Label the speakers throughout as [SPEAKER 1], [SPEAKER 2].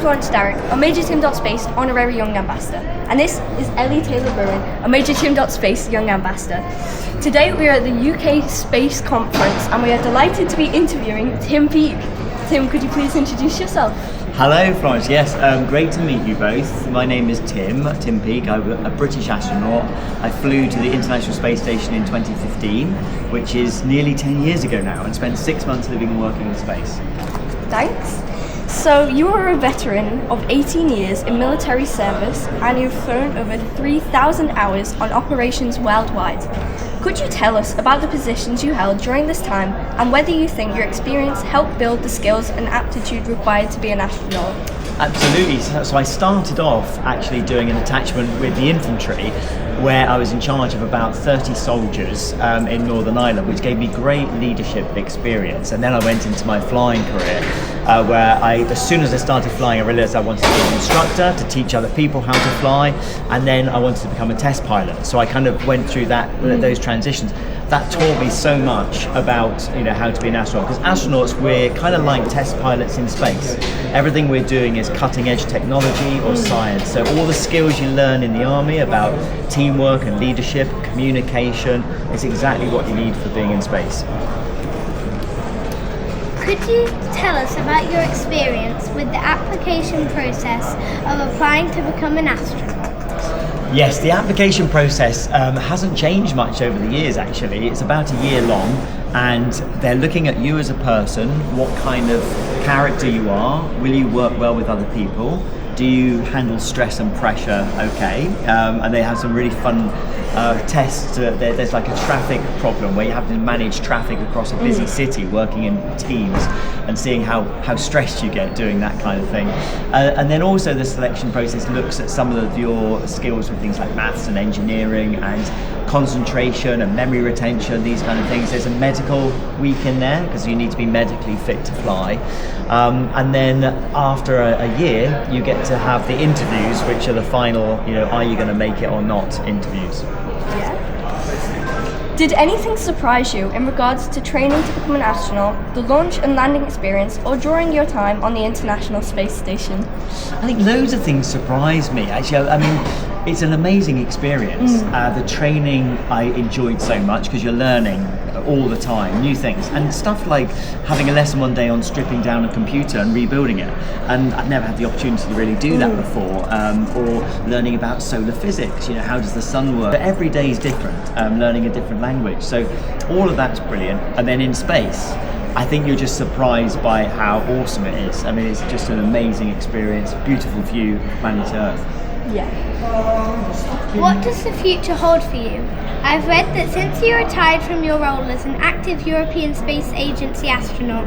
[SPEAKER 1] Florence Dowrick, a MajorTim.space honorary young ambassador, and this is Ellie Taylor-Brewin, a MajorTim.space young ambassador. Today we are at the UK Space Conference and we are delighted to be interviewing Tim Peake. Tim, could you please introduce yourself?
[SPEAKER 2] Hello Florence, yes, great to meet you both. My name is Tim Peake. I'm a British astronaut. I flew to the International Space Station in 2015, which is nearly 10 years ago now, and spent 6 months living and working in space.
[SPEAKER 1] Thanks. So you are a veteran of 18 years in military service and you've flown over 3,000 hours on operations worldwide. Could you tell us about the positions you held during this time and whether you think your experience helped build the skills and aptitude required to be an astronaut?
[SPEAKER 2] Absolutely. So I started off actually doing an attachment with the infantry, where I was in charge of about 30 soldiers in Northern Ireland, which gave me great leadership experience. And then I went into my flying career, where as soon as I started flying, I realised I wanted to be an instructor to teach other people how to fly, and then I wanted to become a test pilot. So I kind of went through those transitions. That taught me so much about how to be an astronaut, because astronauts, we're kind of like test pilots in space. Everything we're doing is cutting edge technology or science. So all the skills you learn in the army about teamwork and leadership, communication, is exactly what you need for being in space.
[SPEAKER 3] Could you tell us about your experience with the application process of applying to become an astronaut?
[SPEAKER 2] Yes, the application process hasn't changed much over the years actually. It's about a year long, and they're looking at you as a person, what kind of character you are, will you work well with other people, do you handle stress and pressure okay, and they have some really fun tests. There's like a traffic problem where you have to manage traffic across a busy city, working in teams and seeing how stressed you get doing that kind of thing. And then also the selection process looks at some of your skills with things like maths and engineering and concentration and memory retention, these kind of things. There's a medical week in there because you need to be medically fit to fly. And then after a year, you get to have the interviews, which are the final, are you going to make it or not interviews.
[SPEAKER 1] Did anything surprise you in regards to training to become an astronaut, the launch and landing experience, or during your time on the International Space Station?
[SPEAKER 2] I think loads of things surprised me. Actually, I mean, it's an amazing experience. The training I enjoyed so much because you're learning all the time, new things, and stuff like having a lesson one day on stripping down a computer and rebuilding it. And I've never had the opportunity to really do that before, or learning about solar physics, how does the sun work? But every day is different, learning a different language. So all of that's brilliant. And then in space, I think you're just surprised by how awesome it is. I mean, it's just an amazing experience, beautiful view of planet Earth.
[SPEAKER 1] Yeah.
[SPEAKER 3] What does the future hold for you? I've read that since you retired from your role as an active European Space Agency astronaut,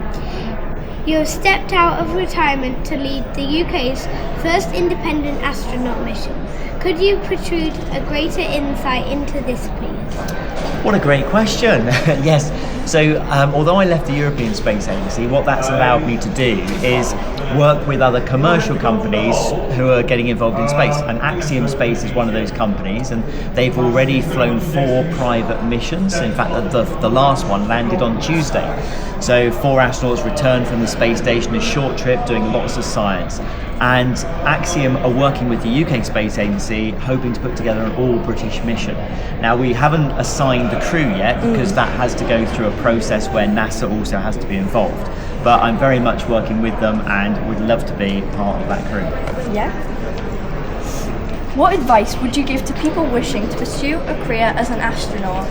[SPEAKER 3] you have stepped out of retirement to lead the UK's first independent astronaut mission. Could you protrude a greater insight into this, please?
[SPEAKER 2] What a great question. Yes. So although I left the European Space Agency, what that's allowed me to do is work with other commercial companies who are getting involved in space. And MajorTim.space is one of those companies, and they've already flown 4 private missions. In fact, the last one landed on Tuesday. So 4 astronauts returned from the space station, a short trip doing lots of science. And MajorTim are working with the UK Space Agency, hoping to put together an all-British mission. Now, we haven't assigned the crew yet because that has to go through a process where NASA also has to be involved. But I'm very much working with them and would love to be part of that crew.
[SPEAKER 1] Yeah. What advice would you give to people wishing to pursue a career as an astronaut?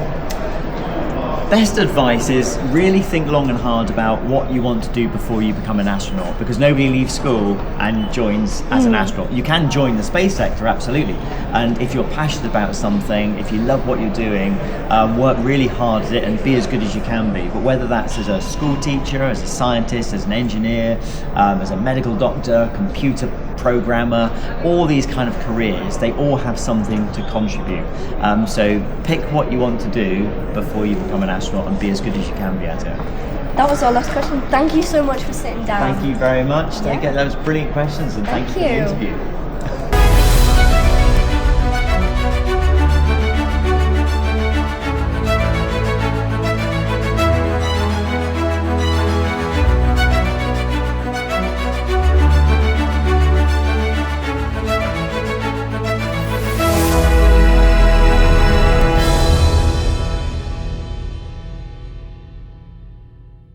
[SPEAKER 2] Best advice is really think long and hard about what you want to do before you become an astronaut, because nobody leaves school and joins as an astronaut. You can join the space sector, absolutely, and if you're passionate about something, if you love what you're doing, work really hard at it and be as good as you can be. But whether that's as a school teacher, as a scientist, as an engineer, as a medical doctor, computer programmer, all these kind of careers, they all have something to contribute. So pick what you want to do before you become an astronaut and be as good as you can be at it.
[SPEAKER 1] That was our last question. Thank you so much for sitting down.
[SPEAKER 2] Thank you very much. That was brilliant questions, and thank you for the interview.